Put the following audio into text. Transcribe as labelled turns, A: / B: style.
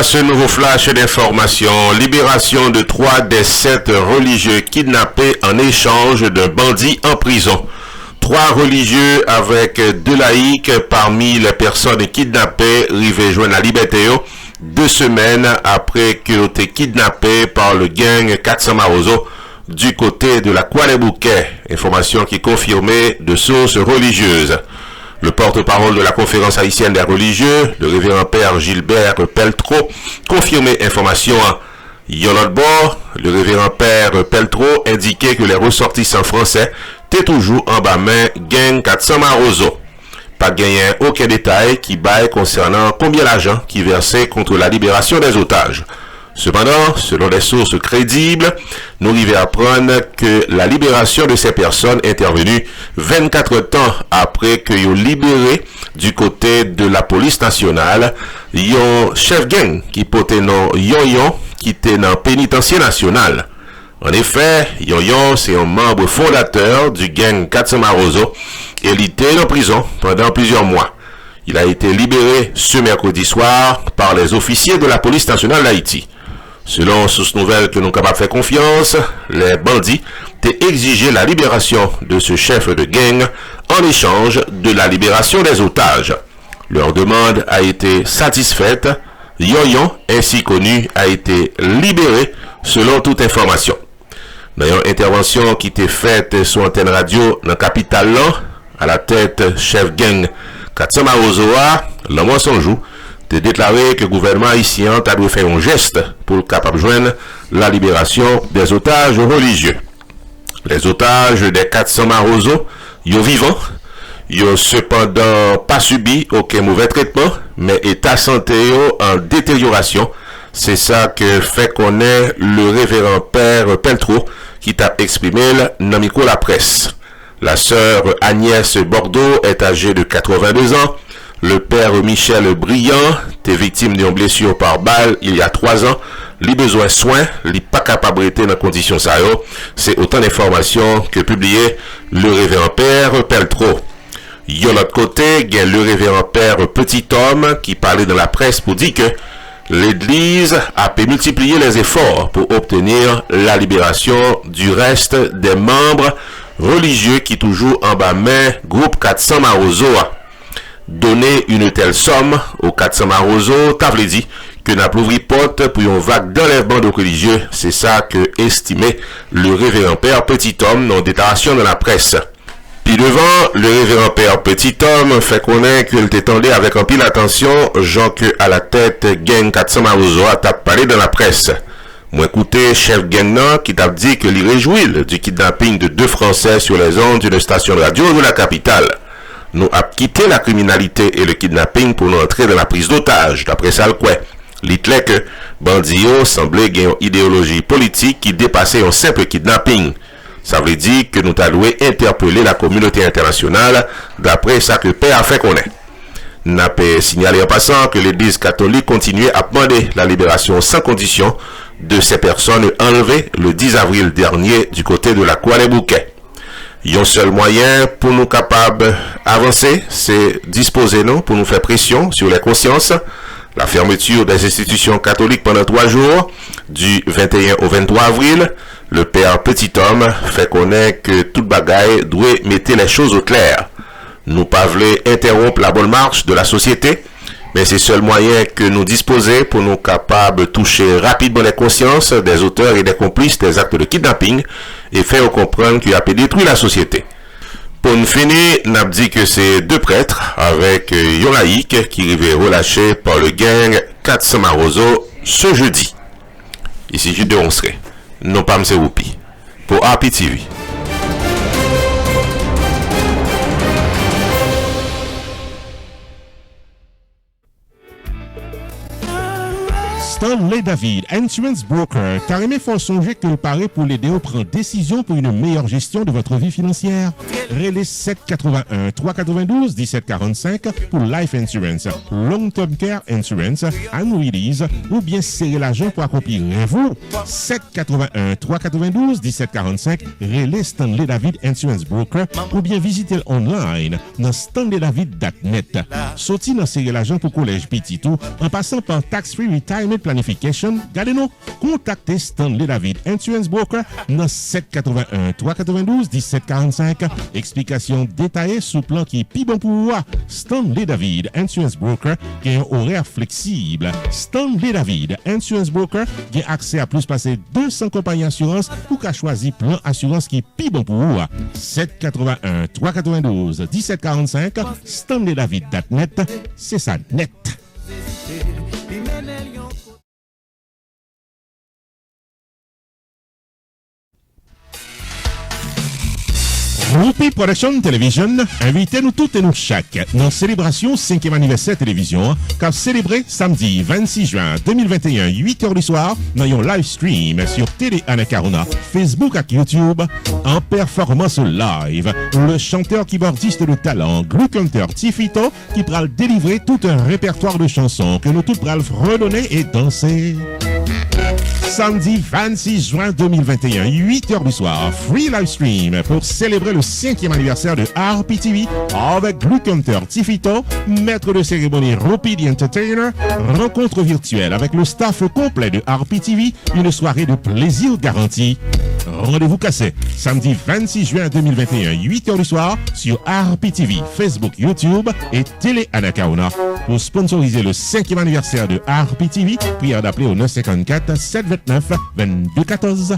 A: à ce nouveau flash d'information. Libération de 3 des 7 religieux kidnappés en échange d'un bandit en prison. 3 religieux avec 2 laïcs parmi les personnes kidnappées arrivés joindre la liberté 2 semaines après qu'ils ont été kidnappés par le gang 400 Marozo du côté de la Koualé-Bouquet. Information qui est confirmée de sources religieuses. Le porte-parole de la conférence haïtienne des religieux, le révérend père Gilbert Peltro, confirmait information à Yolotbord. Le révérend père Peltro indiquait que les ressortissants français étaient toujours en bas main gang 400 Marozo. Pas gagné aucun détail qui baille concernant combien l'argent qui versait contre la libération des otages. Cependant, selon des sources crédibles, nous arrivons à apprendre que la libération de ces personnes est intervenue 24 temps après qu'ils ont libéré du côté de la police nationale un chef gang qui portait nom Yon qui était dans le pénitencier national. En effet, Yon c'est un membre fondateur du gang 400 Marozo et il était en prison pendant plusieurs mois. Il a été libéré ce mercredi soir par les officiers de la police nationale d'Haïti. Selon sources nouvelles que nous sommes capables de faire confiance, les bandits ont exigé la libération de ce chef de gang en échange de la libération des otages. Leur demande a été satisfaite. Yon, ainsi connu, a été libéré selon toute information. Dans une intervention qui était faite sur antenne radio dans la capitale, à la tête chef gang 400 Marozoa, l'homme son jour, de déclarer que le gouvernement haïtien a dû faire un geste pour capable joindre la libération des otages religieux. Les otages des 400 Marozo, ils sont vivants, ils n'ont cependant pas subi aucun mauvais traitement, mais état santé en détérioration. C'est ça que fait connaître le révérend père Peltro qui t'a exprimé dans micro la presse. La sœur Agnès Bordeaux est âgée de 82 ans. Le père Michel Briand était victime d'une blessure par balle il y a 3 ans. Il a besoin de soins, il n'est pas capable de rester dans les conditions ça. C'est autant d'informations que publié le révérend père Peltro. De l'autre côté, il y a le révérend père Petit Homme qui parlait dans la presse pour dire que l'Église a pu multiplier les efforts pour obtenir la libération du reste des membres religieux qui toujours en bas main groupe 400 Marozoa. Donner une telle somme aux 400 Marozo, t'as dit que n'a pas ouvert porte pour une vague d'enlèvement de religieux. C'est ça que estimait le révérend père Petit Homme dans déclaration de la presse. Puis devant, le révérend père Petit Homme fait connaître qu'il t'étendait avec un pile attention, Jean que à la tête gang 400 Marozo a parlé dans la presse. Moi écoutez, chef gang qui t'a dit que il réjouit du kidnapping de 2 Français sur les ondes d'une station de radio de la capitale. Nous avons quitté la criminalité et le kidnapping pour nous entrer dans la prise d'otage. D'après ça, le quoi? L'idée que Bandio semblait gagner une idéologie politique qui dépassait un simple kidnapping. Ça veut dire que nous avons interpeller la communauté internationale d'après ça que le père a fait connaître. Nous avons signalé en passant que l'Église catholique continuait à demander la libération sans condition de ces personnes enlevées le 10 avril dernier du côté de la Koualé-Bouquet. Un seul moyen pour nous capables d'avancer, c'est disposer nous pour nous faire pression sur les consciences. La fermeture des institutions catholiques pendant 3 jours, du 21 au 23 avril, le père Petit Homme fait connaître que toute bagaille doit mettre les choses au clair. Nous pas voulons interrompre la bonne marche de la société, mais c'est le seul moyen que nous disposons pour nous capables de toucher rapidement les consciences des auteurs et des complices des actes de kidnapping et faire comprendre qu'il a pu détruire la société. Pour nous finir, nous avons dit que c'est 2 prêtres avec un laïc qui arrivaient relâchés par le gang 400 Marozo ce jeudi. Ici Jude Onsré, non pas M. Whoopi, pour RP TV.
B: Stanley David, Insurance Broker, carrément faut songer que le paraît pour l'aider à prendre décision pour une meilleure gestion de votre vie financière. Relais 781 392 1745 pour Life Insurance, Long Term Care Insurance, Annuities ou bien serrer l'argent pour accomplir vous. 781 392 1745 Relais Stanley David Insurance Broker ou bien visiter online dans stanleydavid.net. Sorti dans serrer l'argent pour collège petit tout en passant par Tax Free Retirement Planification. Gardez-nous, contactez Stanley David Insurance Broker dans 781 392 1745. Explication détaillée sous plan qui est plus bon pour vous. Stanley David Insurance Broker qui a un horaire flexible. Stanley David Insurance Broker qui a accès à plus passer 200 compagnies assurance pour qu'à choisir plan assurance qui est plus bon pour vous. 781 392 1745 stanleydavid.net, c'est ça net. Rupi Production Television invite nous toutes et nous chaque dans célébration 5e anniversaire télévision qu'a célébré samedi 26 juin 2021 8h du soir dans un live stream sur Télé Anacarona, Facebook et YouTube en performance live. Le chanteur keyboardiste de talent Gluck Hunter Tifito qui pourra délivrer tout un répertoire de chansons que nous tous pourrons redonner et danser. Samedi 26 juin 2021, 8h du soir, free live stream pour célébrer le 5e anniversaire de RPTV avec Gluck Hunter Tifito, maître de cérémonie Rupi the Entertainer, rencontre virtuelle avec le staff complet de RPTV, une soirée de plaisir garantie. Rendez-vous cassé, samedi 26 juin 2021, 8h du soir, sur RPTV, Facebook, YouTube et Télé Anacarona. Pour sponsoriser le 5e anniversaire de RPTV, prière d'appeler au 954 729 2214.